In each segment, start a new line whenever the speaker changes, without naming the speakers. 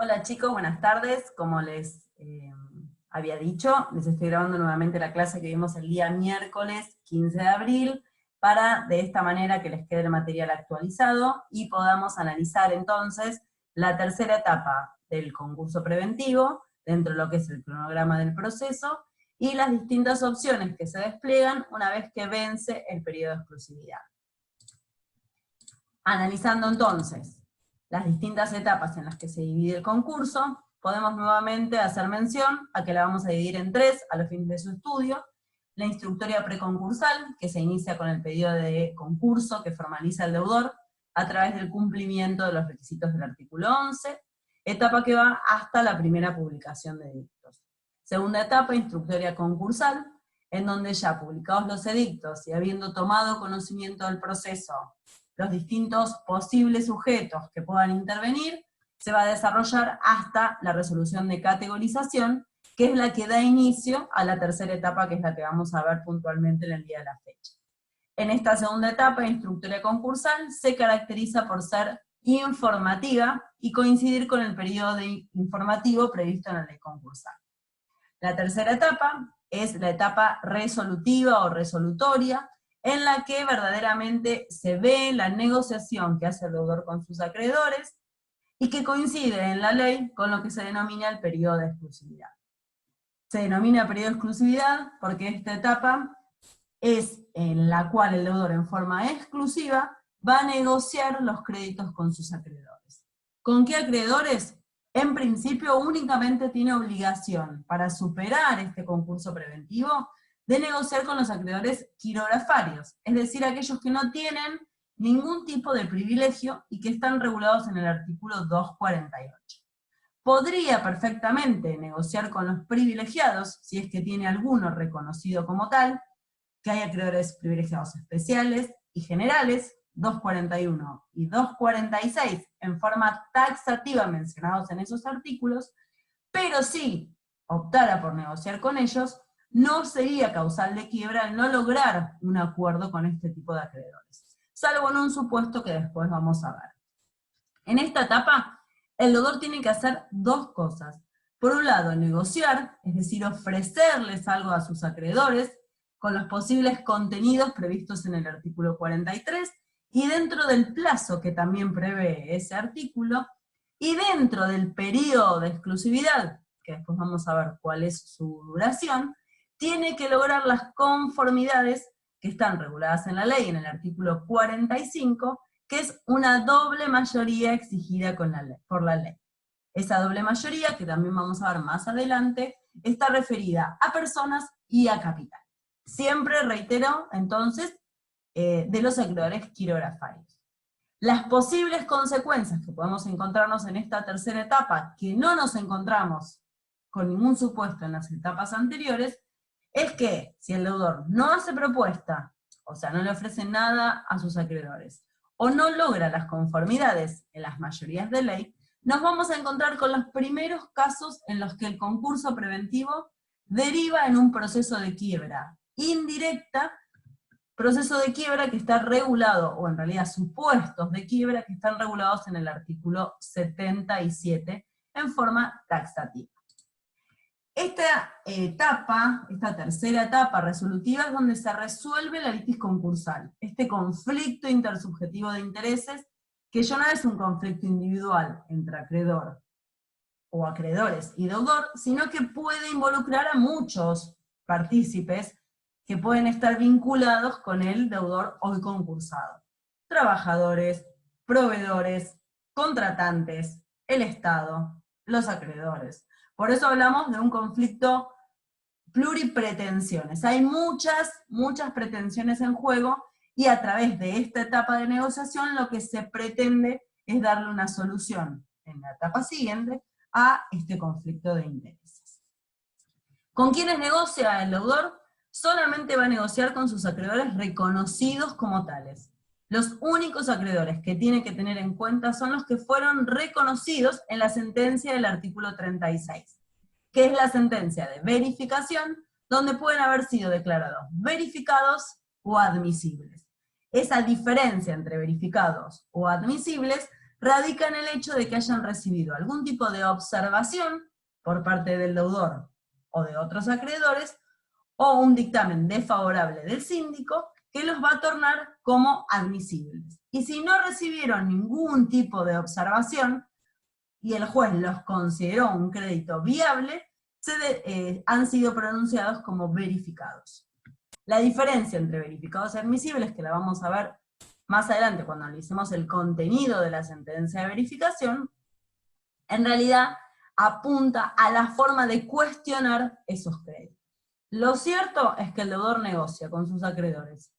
Hola chicos, buenas tardes. Como les había dicho, les estoy grabando nuevamente la clase que vimos el día miércoles 15 de abril, para de esta manera que les quede el material actualizado y podamos analizar entonces la tercera etapa del concurso preventivo, dentro de lo que es el cronograma del proceso, y las distintas opciones que se despliegan una vez que vence el periodo de exclusividad. Analizando entonces las distintas etapas en las que se divide el concurso, podemos nuevamente hacer mención a que la vamos a dividir en tres a los fines de su estudio: la instructoria preconcursal, que se inicia con el pedido de concurso que formaliza el deudor a través del cumplimiento de los requisitos del artículo 11, etapa que va hasta la primera publicación de edictos. Segunda etapa, instructoria concursal, en donde ya publicados los edictos y habiendo tomado conocimiento del proceso, los distintos posibles sujetos que puedan intervenir, se va a desarrollar hasta la resolución de categorización, que es la que da inicio a la tercera etapa, que es la que vamos a ver puntualmente en el día de la fecha. En esta segunda etapa, instructoria concursal, se caracteriza por ser informativa y coincidir con el periodo informativo previsto en la ley concursal. La tercera etapa es la etapa resolutiva o resolutoria, en la que verdaderamente se ve la negociación que hace el deudor con sus acreedores, y que coincide en la ley con lo que se denomina el periodo de exclusividad. Se denomina periodo de exclusividad porque esta etapa es en la cual el deudor en forma exclusiva va a negociar los créditos con sus acreedores. ¿Con qué acreedores? En principio únicamente tiene obligación, para superar este concurso preventivo, de negociar con los acreedores quirografarios, es decir, aquellos que no tienen ningún tipo de privilegio y que están regulados en el artículo 248. Podría perfectamente negociar con los privilegiados, si es que tiene alguno reconocido como tal, que hay acreedores privilegiados especiales y generales, 241 y 246, en forma taxativa mencionados en esos artículos, pero si optara por negociar con ellos, no sería causal de quiebra al no lograr un acuerdo con este tipo de acreedores, salvo en un supuesto que después vamos a ver. En esta etapa, el deudor tiene que hacer dos cosas. Por un lado, negociar, es decir, ofrecerles algo a sus acreedores, con los posibles contenidos previstos en el artículo 43, y dentro del plazo que también prevé ese artículo, y dentro del periodo de exclusividad, que después vamos a ver cuál es su duración, tiene que lograr las conformidades que están reguladas en la ley, en el artículo 45, que es una doble mayoría exigida por la ley. Esa doble mayoría, que también vamos a ver más adelante, está referida a personas y a capital. Siempre, reitero, entonces, de los acreedores quirografarios. Las posibles consecuencias que podemos encontrarnos en esta tercera etapa, que no nos encontramos con ningún supuesto en las etapas anteriores, es que si el deudor no hace propuesta, o sea, no le ofrece nada a sus acreedores, o no logra las conformidades en las mayorías de ley, nos vamos a encontrar con los primeros casos en los que el concurso preventivo deriva en un proceso de quiebra indirecta, proceso de quiebra que está regulado, o en realidad supuestos de quiebra que están regulados en el artículo 77 en forma taxativa. Esta etapa, esta tercera etapa resolutiva, es donde se resuelve la litis concursal, este conflicto intersubjetivo de intereses, que ya no es un conflicto individual entre acreedor o acreedores y deudor, sino que puede involucrar a muchos partícipes que pueden estar vinculados con el deudor hoy concursado. Trabajadores, proveedores, contratantes, el Estado, los acreedores. Por eso hablamos de un conflicto pluripretensiones. Hay muchas pretensiones en juego, y a través de esta etapa de negociación lo que se pretende es darle una solución en la etapa siguiente a este conflicto de intereses. ¿Con quiénes negocia el deudor? Solamente va a negociar con sus acreedores reconocidos como tales. Los únicos acreedores que tiene que tener en cuenta son los que fueron reconocidos en la sentencia del artículo 36, que es la sentencia de verificación, donde pueden haber sido declarados verificados o admisibles. Esa diferencia entre verificados o admisibles radica en el hecho de que hayan recibido algún tipo de observación por parte del deudor o de otros acreedores, o un dictamen desfavorable del síndico que los va a tornar como admisibles. Y si no recibieron ningún tipo de observación y el juez los consideró un crédito viable, han sido pronunciados como verificados. La diferencia entre verificados y admisibles, que la vamos a ver más adelante cuando analicemos el contenido de la sentencia de verificación, en realidad apunta a la forma de cuestionar esos créditos. Lo cierto es que el deudor negocia con sus acreedores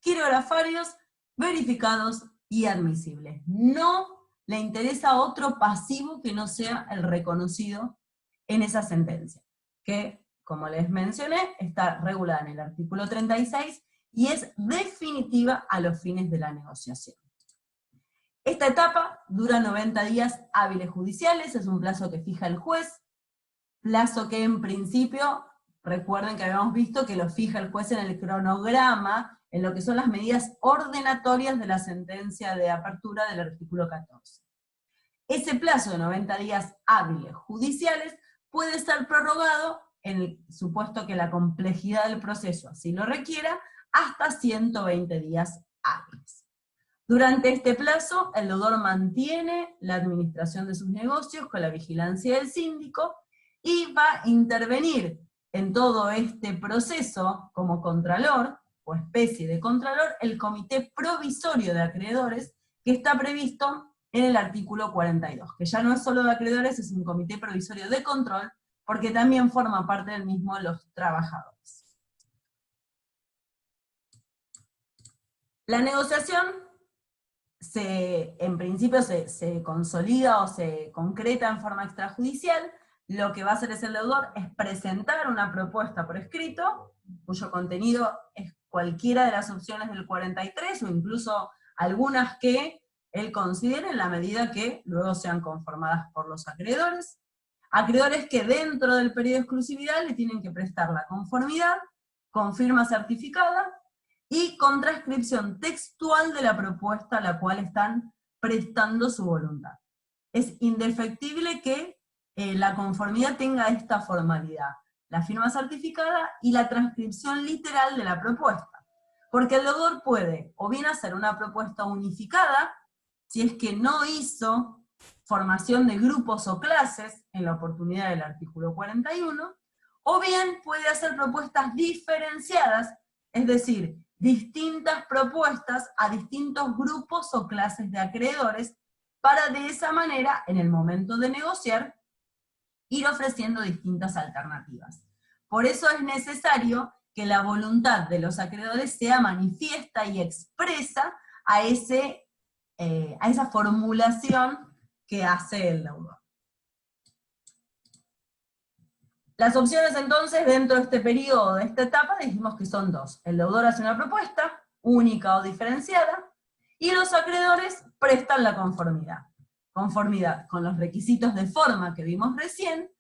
quirografarios, verificados y admisibles. No le interesa otro pasivo que no sea el reconocido en esa sentencia, que, como les mencioné, está regulada en el artículo 36 y es definitiva a los fines de la negociación. Esta etapa dura 90 días hábiles judiciales, es un plazo que fija el juez, plazo que en principio, recuerden que habíamos visto que lo fija el juez en el cronograma, en lo que son las medidas ordenatorias de la sentencia de apertura del artículo 14. Ese plazo de 90 días hábiles judiciales puede ser prorrogado, en el supuesto que la complejidad del proceso así lo requiera, hasta 120 días hábiles. Durante este plazo, el deudor mantiene la administración de sus negocios con la vigilancia del síndico y va a intervenir en todo este proceso como contralor, o especie de contralor, el Comité Provisorio de Acreedores, que está previsto en el artículo 42, que ya no es solo de acreedores, es un Comité Provisorio de Control, porque también forma parte del mismo los trabajadores. La negociación en principio se consolida o se concreta en forma extrajudicial. Lo que va a hacer el deudor es presentar una propuesta por escrito, cuyo contenido es cualquiera de las opciones del 43, o incluso algunas que él considere en la medida que luego sean conformadas por los acreedores. Acreedores que dentro del periodo de exclusividad le tienen que prestar la conformidad, con firma certificada, y con transcripción textual de la propuesta a la cual están prestando su voluntad. Es indefectible que la conformidad tenga esta formalidad, la firma certificada y la transcripción literal de la propuesta. Porque el deudor puede o bien hacer una propuesta unificada, si es que no hizo formación de grupos o clases en la oportunidad del artículo 41, o bien puede hacer propuestas diferenciadas, es decir, distintas propuestas a distintos grupos o clases de acreedores, para de esa manera, en el momento de negociar, ir ofreciendo distintas alternativas. Por eso es necesario que la voluntad de los acreedores sea manifiesta y expresa a esa formulación que hace el deudor. Las opciones entonces dentro de este periodo, de esta etapa, dijimos que son dos. El deudor hace una propuesta, única o diferenciada, y los acreedores prestan la conformidad. Conformidad con los requisitos de forma que vimos recién,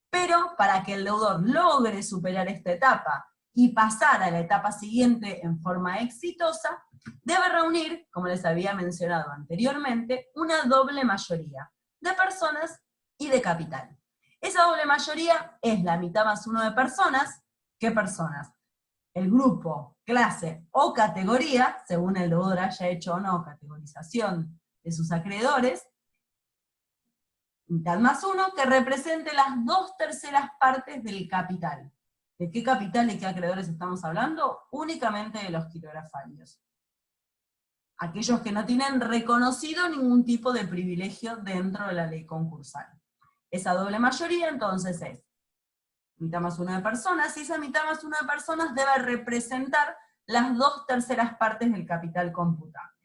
pero para que el deudor logre superar esta etapa y pasar a la etapa siguiente en forma exitosa, debe reunir, como les había mencionado anteriormente, una doble mayoría de personas y de capital. Esa doble mayoría es la mitad más uno de personas. ¿Qué personas? El grupo, clase o categoría, según el deudor haya hecho o no categorización de sus acreedores, mitad más uno, que represente las 2/3 partes del capital. ¿De qué capital y qué acreedores estamos hablando? Únicamente de los quirografarios. Aquellos que no tienen reconocido ningún tipo de privilegio dentro de la ley concursal. Esa doble mayoría entonces es mitad más uno de personas, y esa mitad más uno de personas debe representar las 2/3 partes del capital computable.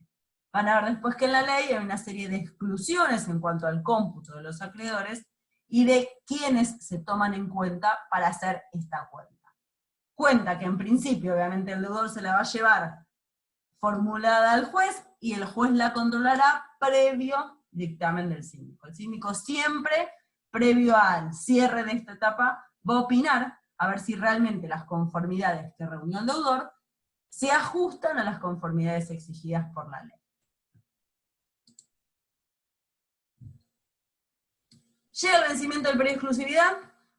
Van a ver después que en la ley hay una serie de exclusiones en cuanto al cómputo de los acreedores, y de quiénes se toman en cuenta para hacer esta cuenta. Cuenta que en principio obviamente el deudor se la va a llevar formulada al juez, y el juez la controlará previo dictamen del síndico. El síndico siempre, previo al cierre de esta etapa, va a opinar a ver si realmente las conformidades que reunió el deudor se ajustan a las conformidades exigidas por la ley. Llega el vencimiento del periodo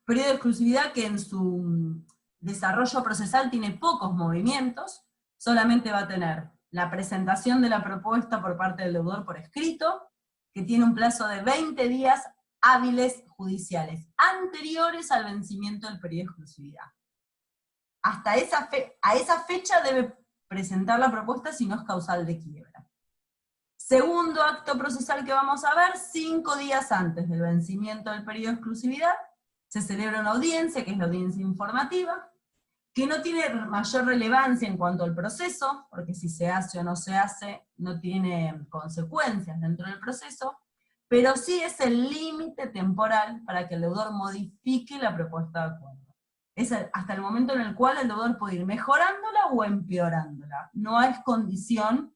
de exclusividad que en su desarrollo procesal tiene pocos movimientos, solamente va a tener la presentación de la propuesta por parte del deudor por escrito, que tiene un plazo de 20 días hábiles judiciales, anteriores al vencimiento del periodo de exclusividad. A esa fecha debe presentar la propuesta si no es causal de quiebra. Segundo acto procesal que vamos a ver, 5 días antes del vencimiento del periodo de exclusividad, se celebra una audiencia, que es la audiencia informativa, que no tiene mayor relevancia en cuanto al proceso, porque si se hace o no se hace, no tiene consecuencias dentro del proceso, pero sí es el límite temporal para que el deudor modifique la propuesta de acuerdo. Es hasta el momento en el cual el deudor puede ir mejorándola o empeorándola. No es condición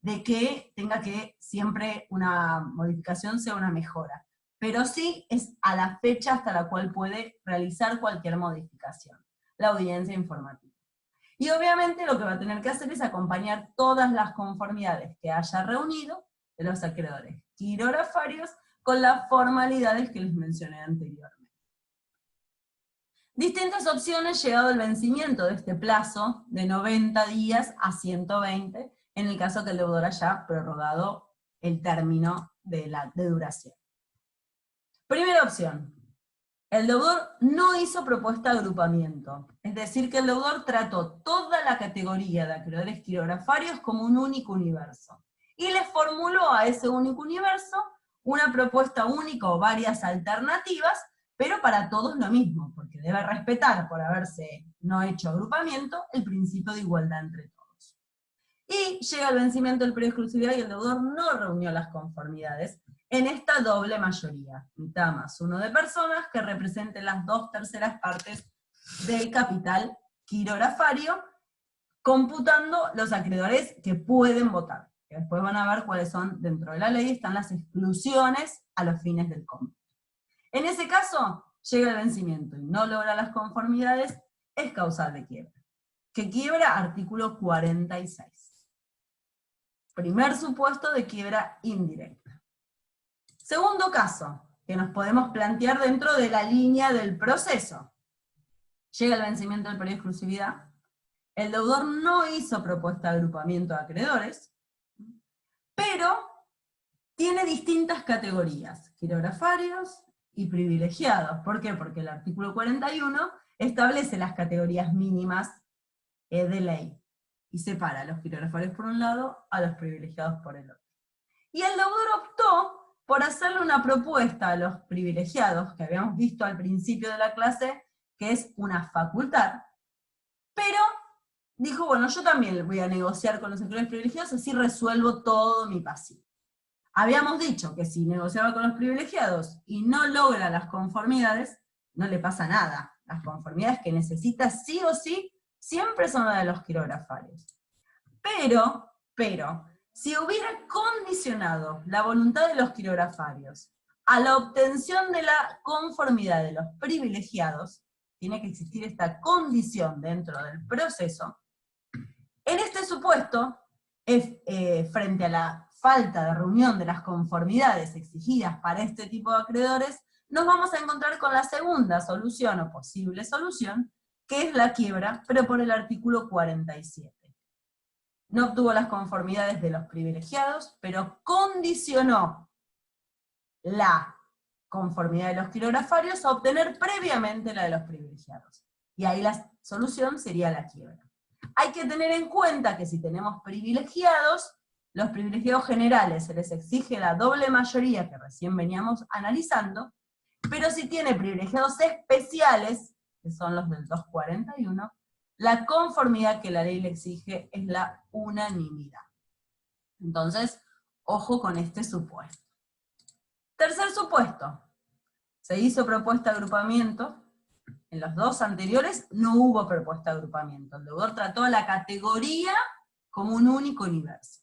de que tenga que siempre una modificación sea una mejora, pero sí es a la fecha hasta la cual puede realizar cualquier modificación, la audiencia informativa. Y obviamente lo que va a tener que hacer es acompañar todas las conformidades que haya reunido de los acreedores quirografarios con las formalidades que les mencioné anteriormente. Distintas opciones llegado el vencimiento de este plazo de 90 días a 120, en el caso que el deudor haya prorrogado el término de duración. Primera opción, el deudor no hizo propuesta de agrupamiento, es decir, que el deudor trató toda la categoría de acreedores quirografarios como un único universo, y le formuló a ese único universo una propuesta única o varias alternativas, pero para todos lo mismo, porque debe respetar, por haberse no hecho agrupamiento, el principio de igualdad entre todos. Y llega el vencimiento del periodo de exclusividad y el deudor no reunió las conformidades en esta doble mayoría, mitad más uno de personas que representen las 2/3 partes del capital quirografario, computando los acreedores que pueden votar. Que después van a ver cuáles son, dentro de la ley, están las exclusiones a los fines del cómputo. En ese caso, llega el vencimiento y no logra las conformidades, es causal de quiebra. ¿Qué quiebra? Artículo 46. Primer supuesto de quiebra indirecta. Segundo caso, que nos podemos plantear dentro de la línea del proceso. Llega el vencimiento del periodo de exclusividad, el deudor no hizo propuesta de agrupamiento de acreedores, pero tiene distintas categorías, quirografarios y privilegiados. ¿Por qué? Porque el artículo 41 establece las categorías mínimas de ley, y separa a los quirografarios por un lado, a los privilegiados por el otro. Y el deudor optó por hacerle una propuesta a los privilegiados, que habíamos visto al principio de la clase, que es una facultad, pero dijo, bueno, yo también voy a negociar con los acreedores privilegiados, así resuelvo todo mi pasivo. Habíamos dicho que si negociaba con los privilegiados y no logra las conformidades, no le pasa nada. Las conformidades que necesita sí o sí, siempre son las de los quirografarios. Pero, si hubiera condicionado la voluntad de los quirografarios a la obtención de la conformidad de los privilegiados, tiene que existir esta condición dentro del proceso. En este supuesto, frente a la falta de reunión de las conformidades exigidas para este tipo de acreedores, nos vamos a encontrar con la segunda solución, o posible solución, que es la quiebra, pero por el artículo 47. No obtuvo las conformidades de los privilegiados, pero condicionó la conformidad de los quirografarios a obtener previamente la de los privilegiados. Y ahí la solución sería la quiebra. Hay que tener en cuenta que si tenemos privilegiados, los privilegiados generales se les exige la doble mayoría que recién veníamos analizando, pero si tiene privilegiados especiales, que son los del 241, la conformidad que la ley le exige es la unanimidad. Entonces, ojo con este supuesto. Tercer supuesto, se hizo propuesta de agrupamiento. En los dos anteriores no hubo propuesta de agrupamiento. El deudor trató a la categoría como un único universo.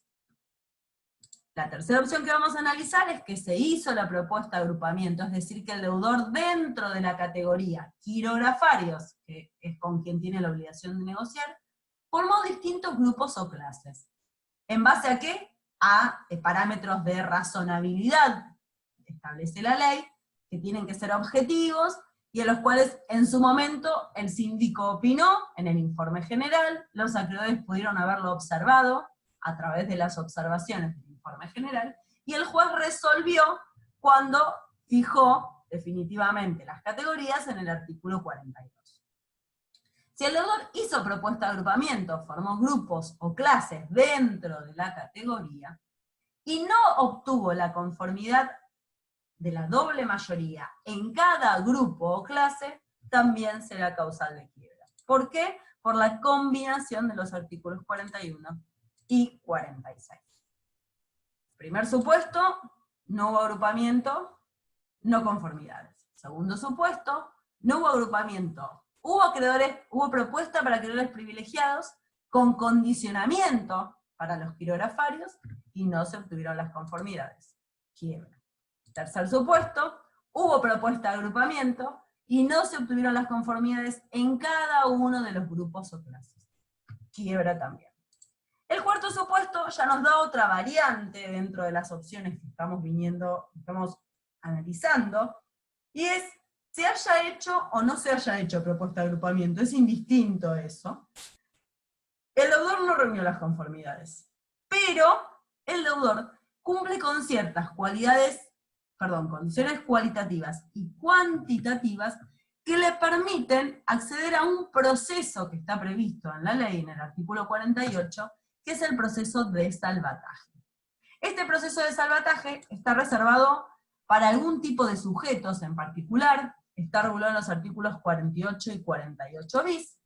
La tercera opción que vamos a analizar es que se hizo la propuesta de agrupamiento, es decir, que el deudor dentro de la categoría quirografarios, que es con quien tiene la obligación de negociar, formó distintos grupos o clases. ¿En base a qué? A parámetros de razonabilidad, establece la ley, que tienen que ser objetivos, y en los cuales en su momento el síndico opinó en el informe general, los acreedores pudieron haberlo observado a través de las observaciones del informe general, y el juez resolvió cuando fijó definitivamente las categorías en el artículo 42. Si el deudor hizo propuesta de agrupamiento, formó grupos o clases dentro de la categoría, y no obtuvo la conformidad de la doble mayoría en cada grupo o clase, también será causal de quiebra. ¿Por qué? Por la combinación de los artículos 41 y 46. Primer supuesto, no hubo agrupamiento, no conformidades. Segundo supuesto, no hubo agrupamiento. Hubo propuesta para acreedores privilegiados con condicionamiento para los quirografarios y no se obtuvieron las conformidades. Quiebra. Tercer supuesto, hubo propuesta de agrupamiento y no se obtuvieron las conformidades en cada uno de los grupos o clases. Quiebra también. El cuarto supuesto ya nos da otra variante dentro de las opciones que estamos analizando, y es se haya hecho o no se haya hecho propuesta de agrupamiento, es indistinto eso. El deudor no reunió las conformidades, pero el deudor cumple con ciertas condiciones cualitativas y cuantitativas que le permiten acceder a un proceso que está previsto en la ley, en el artículo 48, que es el proceso de salvataje. Este proceso de salvataje está reservado para algún tipo de sujetos en particular, está regulado en los artículos 48 y 48 bis,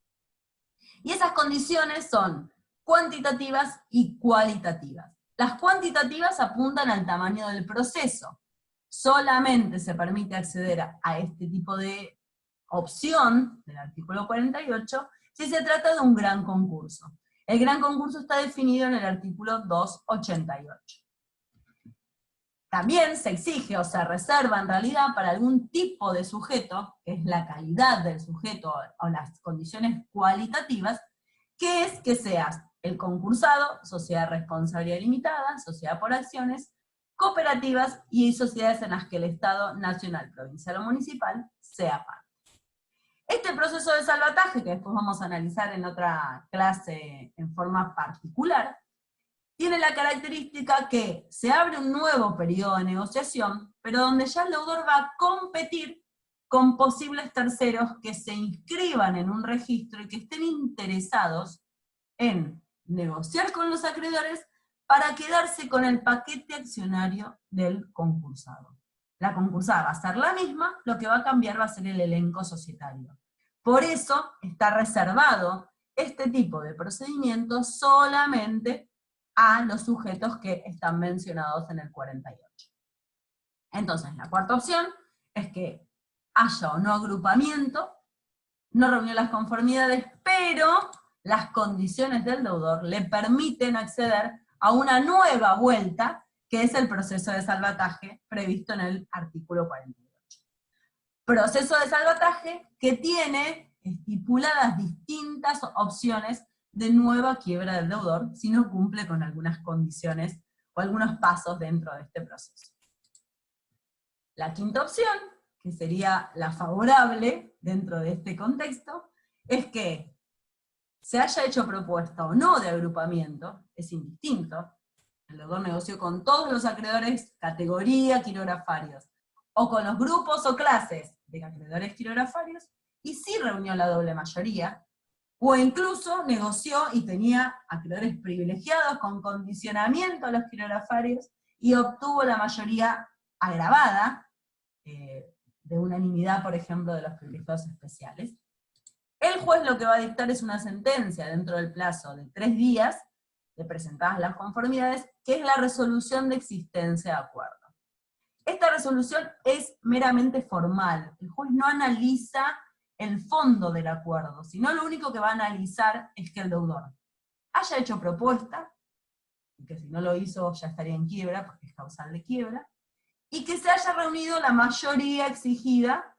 y esas condiciones son cuantitativas y cualitativas. Las cuantitativas apuntan al tamaño del proceso. Solamente se permite acceder a este tipo de opción del artículo 48 si se trata de un gran concurso. El gran concurso está definido en el artículo 288. También se exige o se reserva en realidad para algún tipo de sujeto, que es la calidad del sujeto o las condiciones cualitativas, que es que seas el concursado, sociedad de responsabilidad limitada, sociedad por acciones, cooperativas y sociedades en las que el Estado nacional, provincial o municipal sea parte. Este proceso de salvataje, que después vamos a analizar en otra clase en forma particular, tiene la característica que se abre un nuevo periodo de negociación, pero donde ya el deudor va a competir con posibles terceros que se inscriban en un registro y que estén interesados en negociar con los acreedores para quedarse con el paquete accionario del concursado. La concursada va a ser la misma, lo que va a cambiar va a ser el elenco societario. Por eso está reservado este tipo de procedimientos solamente a los sujetos que están mencionados en el 48. Entonces, la cuarta opción es que haya o no agrupamiento, no reunió las conformidades, pero las condiciones del deudor le permiten acceder a una nueva vuelta, que es el proceso de salvataje previsto en el artículo 48. Proceso de salvataje que tiene estipuladas distintas opciones de nueva quiebra del deudor, si no cumple con algunas condiciones o algunos pasos dentro de este proceso. La quinta opción, que sería la favorable dentro de este contexto, es que se haya hecho propuesta o no de agrupamiento, es indistinto. El deudor negoció con todos los acreedores categoría quirografarios, o con los grupos o clases de acreedores quirografarios, y sí reunió la doble mayoría, o incluso negoció y tenía acreedores privilegiados con condicionamiento a los quirografarios, y obtuvo la mayoría agravada, de unanimidad, por ejemplo, de los privilegiados especiales. El juez lo que va a dictar es una sentencia dentro del plazo de 3 días, de presentadas las conformidades, que es la resolución de existencia de acuerdo. Esta resolución es meramente formal, el juez no analiza el fondo del acuerdo, sino lo único que va a analizar es que el deudor haya hecho propuesta, y que si no lo hizo ya estaría en quiebra, porque es causal de quiebra, y que se haya reunido la mayoría exigida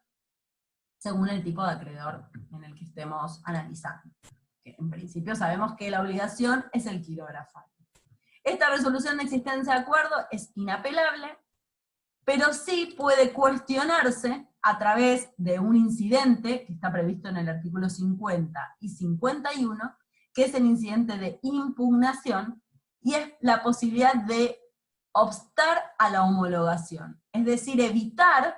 según el tipo de acreedor en el que estemos analizando. Que en principio sabemos que la obligación es el quirografario. Esta resolución de existencia de acuerdo es inapelable, pero sí puede cuestionarse a través de un incidente que está previsto en el artículo 50 y 51, que es el incidente de impugnación, y es la posibilidad de obstar a la homologación, es decir, evitar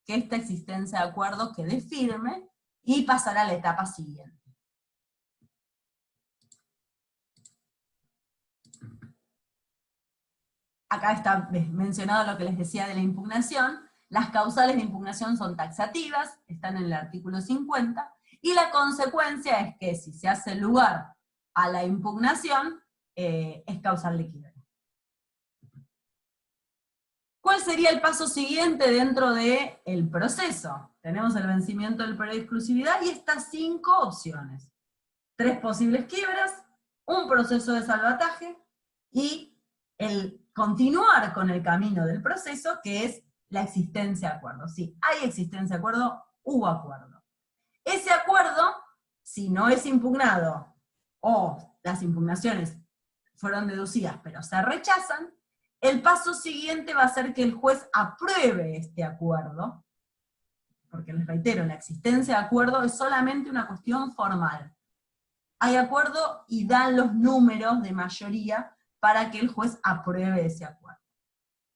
que esta existencia de acuerdo quede firme y pasar a la etapa siguiente. Acá está mencionado lo que les decía de la impugnación. Las causales de impugnación son taxativas, están en el artículo 50, y la consecuencia es que si se hace lugar a la impugnación, es causal de quiebra. ¿Cuál sería el paso siguiente dentro del proceso? Tenemos el vencimiento del periodo de exclusividad y estas 5 opciones. 3 posibles quiebras, un proceso de salvataje, y el continuar con el camino del proceso, que es la existencia de acuerdo. Si hay existencia de acuerdo, hubo acuerdo. Ese acuerdo, si no es impugnado, o las impugnaciones fueron deducidas pero se rechazan, el paso siguiente va a ser que el juez apruebe este acuerdo, porque les reitero, la existencia de acuerdo es solamente una cuestión formal. Hay acuerdo y dan los números de mayoría para que el juez apruebe ese acuerdo.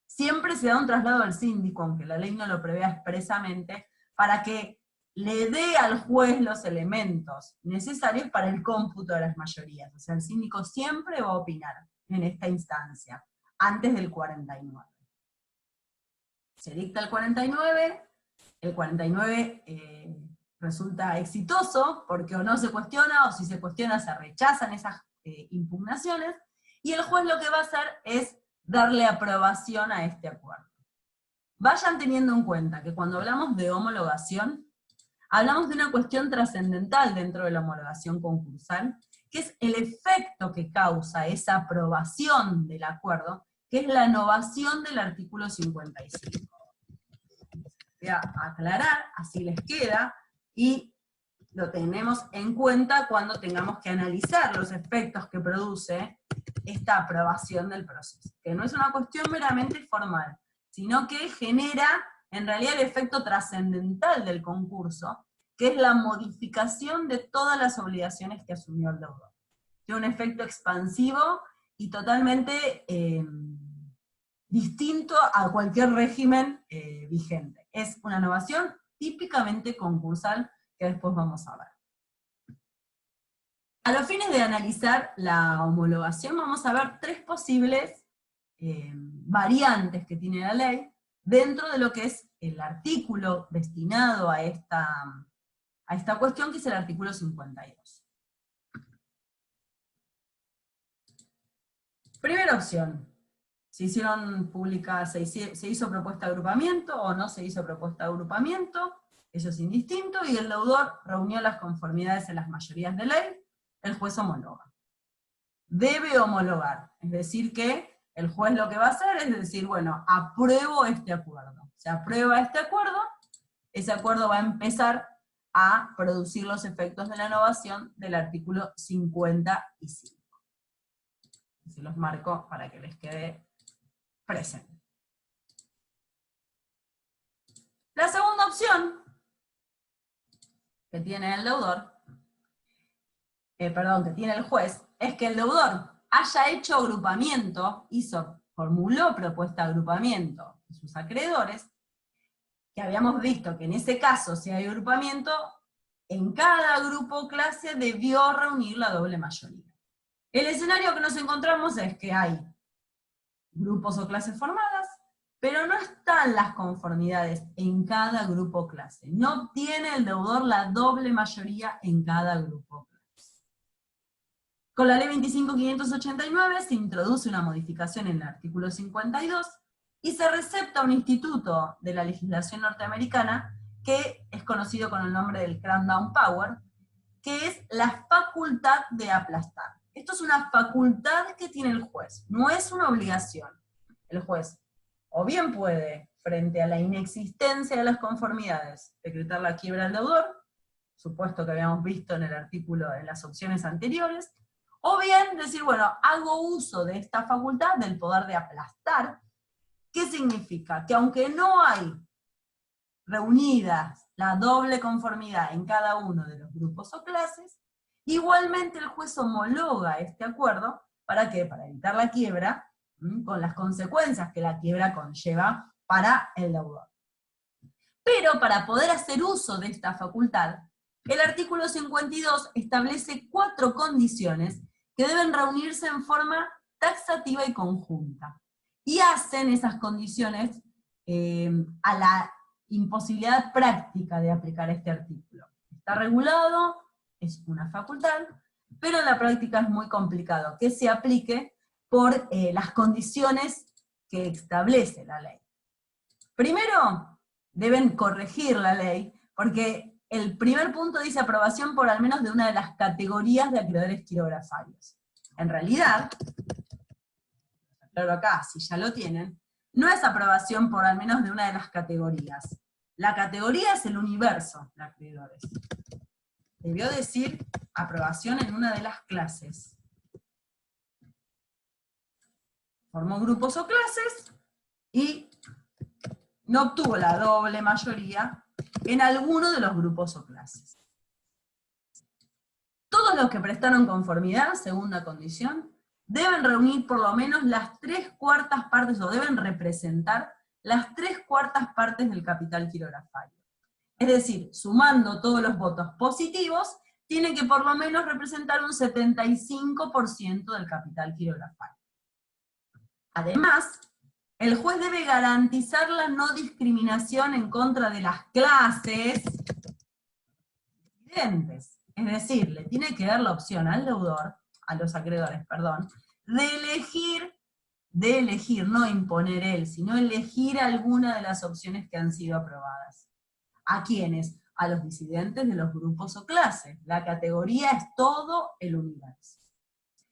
Siempre se da un traslado al síndico, aunque la ley no lo prevea expresamente, para que le dé al juez los elementos necesarios para el cómputo de las mayorías. O sea, el síndico siempre va a opinar en esta instancia, antes del 49. Se dicta el 49 resulta exitoso, porque o no se cuestiona, o si se cuestiona se rechazan esas impugnaciones, y el juez lo que va a hacer es darle aprobación a este acuerdo. Vayan teniendo en cuenta que cuando hablamos de homologación, hablamos de una cuestión trascendental dentro de la homologación concursal, que es el efecto que causa esa aprobación del acuerdo, que es la novación del artículo 55. Voy a aclarar, así les queda, y lo tenemos en cuenta cuando tengamos que analizar los efectos que produce esta aprobación del proceso, que no es una cuestión meramente formal, sino que genera en realidad el efecto trascendental del concurso, que es la modificación de todas las obligaciones que asumió el deudor. Tiene un efecto expansivo y totalmente distinto a cualquier régimen vigente. Es una innovación típicamente concursal, que después vamos a ver. A los fines de analizar la homologación, vamos a ver 3 posibles variantes que tiene la ley, dentro de lo que es el artículo destinado a esta cuestión, que es el artículo 52. Primera opción, se hicieron públicas, se hizo propuesta de agrupamiento o no se hizo propuesta de agrupamiento, eso es indistinto, y el deudor reunió las conformidades en las mayorías de ley, el juez homologa. Debe homologar, es decir que el juez lo que va a hacer es decir, bueno, apruebo este acuerdo. Se aprueba este acuerdo, ese acuerdo va a empezar a producir los efectos de la innovación del artículo 55. Se los marco para que les quede presente. La segunda opción que tiene el deudor, que tiene el juez, es que el deudor haya hecho agrupamiento, formuló propuesta de agrupamiento de sus acreedores, que habíamos visto que en ese caso, si hay agrupamiento, en cada grupo o clase debió reunir la doble mayoría. El escenario que nos encontramos es que hay grupos o clases formadas, pero no están las conformidades en cada grupo o clase. No obtiene el deudor la doble mayoría en cada grupo o clase. Con la ley 25.589 se introduce una modificación en el artículo 52 y se recepta un instituto de la legislación norteamericana que es conocido con el nombre del cram-down power, que es la facultad de aplastar. Esto es una facultad que tiene el juez, no es una obligación. El juez o bien puede, frente a la inexistencia de las conformidades, decretar la quiebra del deudor, supuesto que habíamos visto en el artículo, en las opciones anteriores, o bien decir, bueno, hago uso de esta facultad, del poder de aplastar, ¿Qué significa? Que aunque no hay reunidas la doble conformidad en cada uno de los grupos o clases, igualmente el juez homologa este acuerdo, ¿para qué? Para evitar la quiebra, con las consecuencias que la quiebra conlleva para el deudor. Pero para poder hacer uso de esta facultad, el artículo 52 establece 4 condiciones que deben reunirse en forma taxativa y conjunta. Y hacen esas condiciones a la imposibilidad práctica de aplicar este artículo. Está regulado, es una facultad, pero en la práctica es muy complicado que se aplique por las condiciones que establece la ley. Primero, deben corregir la ley, porque el primer punto dice aprobación por al menos de una de las categorías de acreedores quirografarios. En realidad, claro acá, si ya lo tienen, no es aprobación por al menos de una de las categorías. La categoría es el universo de acreedores. Debió decir aprobación en una de las clases. Formó grupos o clases y no obtuvo la doble mayoría en alguno de los grupos o clases. Todos los que prestaron conformidad, segunda condición, deben reunir por lo menos las 3/4 partes, o deben representar las 3/4 partes del capital quirografario. Es decir, sumando todos los votos positivos, tiene que por lo menos representar un 75% del capital quirografario. Además, el juez debe garantizar la no discriminación en contra de las clases disidentes. Es decir, le tiene que dar la opción al deudor, a los acreedores, perdón, de elegir, no imponer él, sino elegir alguna de las opciones que han sido aprobadas. ¿A quiénes? A los disidentes de los grupos o clases. La categoría es todo el universo.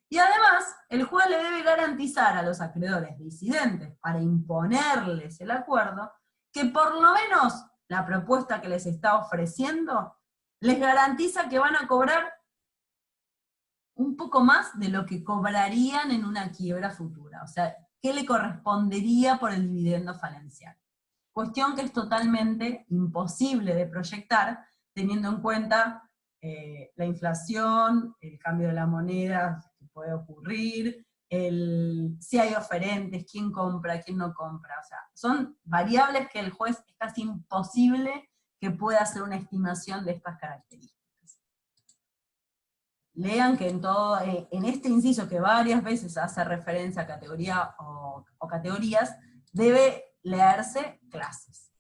Y además, el juez le debe garantizar a los acreedores disidentes, para imponerles el acuerdo, que por lo menos la propuesta que les está ofreciendo les garantiza que van a cobrar un poco más de lo que cobrarían en una quiebra futura. O sea, ¿qué le correspondería por el dividendo falencial? Cuestión que es totalmente imposible de proyectar, teniendo en cuenta la inflación, el cambio de la moneda que puede ocurrir, si hay oferentes, quién compra, quién no compra. O sea, son variables que el juez es casi imposible que pueda hacer una estimación de estas características. Lean que en este inciso que varias veces hace referencia a categoría o categorías, debe leerse clases.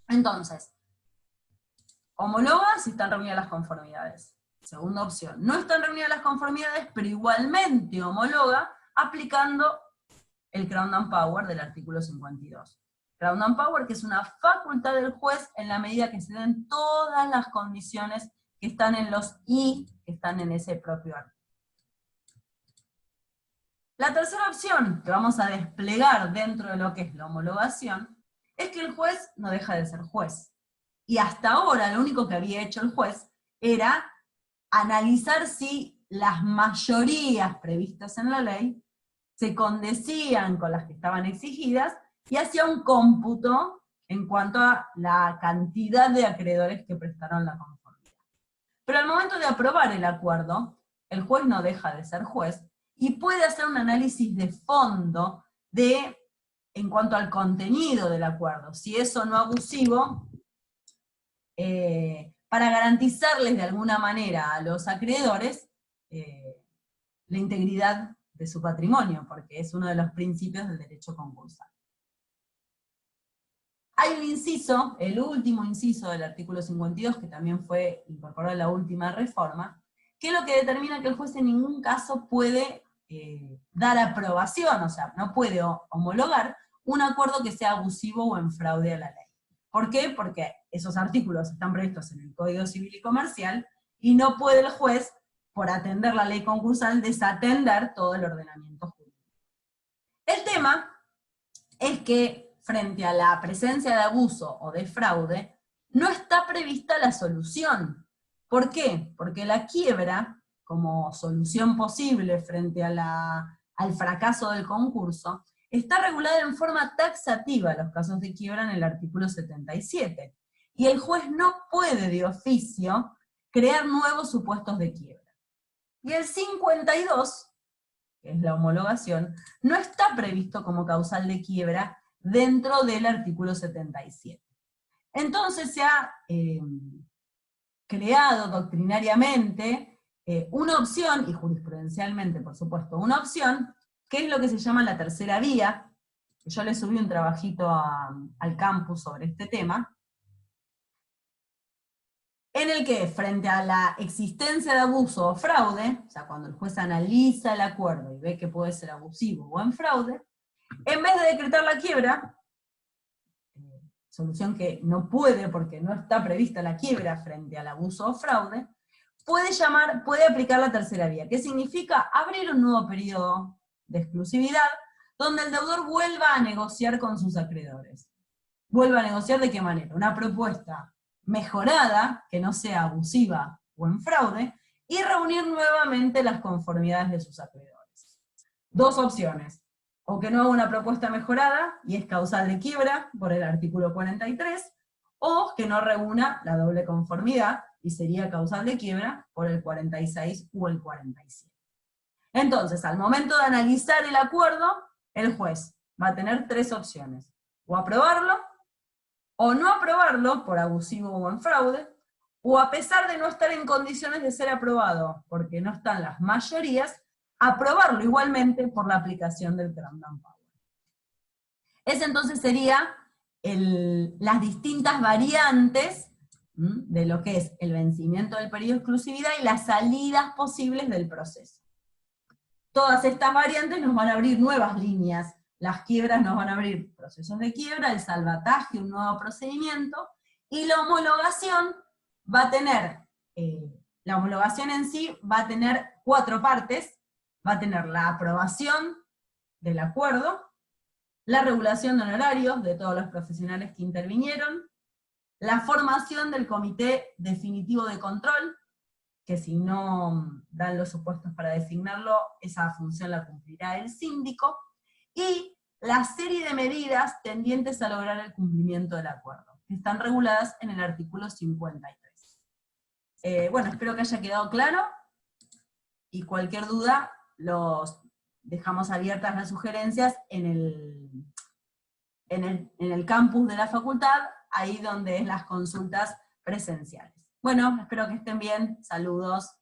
Entonces, homologa si están reunidas las conformidades. Segunda opción, no están reunidas las conformidades, pero igualmente homologa aplicando el Crown and Power del artículo 52. Crown and Power, que es una facultad del juez en la medida que se den todas las condiciones que están en los I, que están en ese propio artículo. La tercera opción que vamos a desplegar dentro de lo que es la homologación, es que el juez no deja de ser juez. Y hasta ahora lo único que había hecho el juez era analizar si las mayorías previstas en la ley se condecían con las que estaban exigidas, y hacía un cómputo en cuanto a la cantidad de acreedores que prestaron la conformidad. Pero al momento de aprobar el acuerdo, el juez no deja de ser juez, y puede hacer un análisis de fondo en cuanto al contenido del acuerdo, si es o no abusivo, para garantizarles de alguna manera a los acreedores la integridad de su patrimonio, porque es uno de los principios del derecho concursal. Hay un inciso, el último inciso del artículo 52, que también fue incorporado en la última reforma, que es lo que determina que el juez en ningún caso puede dar aprobación, o sea, no puede homologar un acuerdo que sea abusivo o en fraude a la ley. ¿Por qué? Porque esos artículos están previstos en el Código Civil y Comercial, y no puede el juez, por atender la ley concursal, desatender todo el ordenamiento jurídico. El tema es que, frente a la presencia de abuso o de fraude, no está prevista la solución. ¿Por qué? Porque la quiebra, como solución posible frente a al fracaso del concurso, está regulada en forma taxativa los casos de quiebra en el artículo 77, y el juez no puede de oficio crear nuevos supuestos de quiebra. Y el 52, que es la homologación, no está previsto como causal de quiebra dentro del artículo 77. Entonces se ha creado doctrinariamente una opción, y jurisprudencialmente por supuesto una opción, que es lo que se llama la tercera vía. Yo le subí un trabajito al campus sobre este tema, en el que frente a la existencia de abuso o fraude, o sea, cuando el juez analiza el acuerdo y ve que puede ser abusivo o en fraude, en vez de decretar la quiebra, solución que no puede porque no está prevista la quiebra frente al abuso o fraude, puede aplicar la tercera vía, que significa abrir un nuevo periodo de exclusividad donde el deudor vuelva a negociar con sus acreedores. ¿Vuelva a negociar de qué manera? Una propuesta mejorada, que no sea abusiva o en fraude, y reunir nuevamente las conformidades de sus acreedores. Dos opciones: o que no haga una propuesta mejorada, y es causal de quiebra por el artículo 43, o que no reúna la doble conformidad, y sería causal de quiebra por el 46 o el 47. Entonces, al momento de analizar el acuerdo, el juez va a tener tres opciones: o aprobarlo, o no aprobarlo por abusivo o en fraude, o a pesar de no estar en condiciones de ser aprobado, porque no están las mayorías, aprobarlo igualmente por la aplicación del Cramdown Power. Ese entonces sería las distintas variantes de lo que es el vencimiento del periodo de exclusividad y las salidas posibles del proceso. Todas estas variantes nos van a abrir nuevas líneas. Las quiebras nos van a abrir procesos de quiebra, el salvataje, un nuevo procedimiento, y la homologación va a tener, la homologación en sí va a tener cuatro partes. Va a tener la aprobación del acuerdo, la regulación de honorarios de todos los profesionales que intervinieron, la formación del comité definitivo de control, que si no dan los supuestos para designarlo, esa función la cumplirá el síndico, y la serie de medidas tendientes a lograr el cumplimiento del acuerdo, que están reguladas en el artículo 53. Bueno, espero que haya quedado claro, y cualquier duda, los dejamos abiertas las sugerencias en el campus de la facultad, ahí donde es las consultas presenciales. Bueno, espero que estén bien, saludos.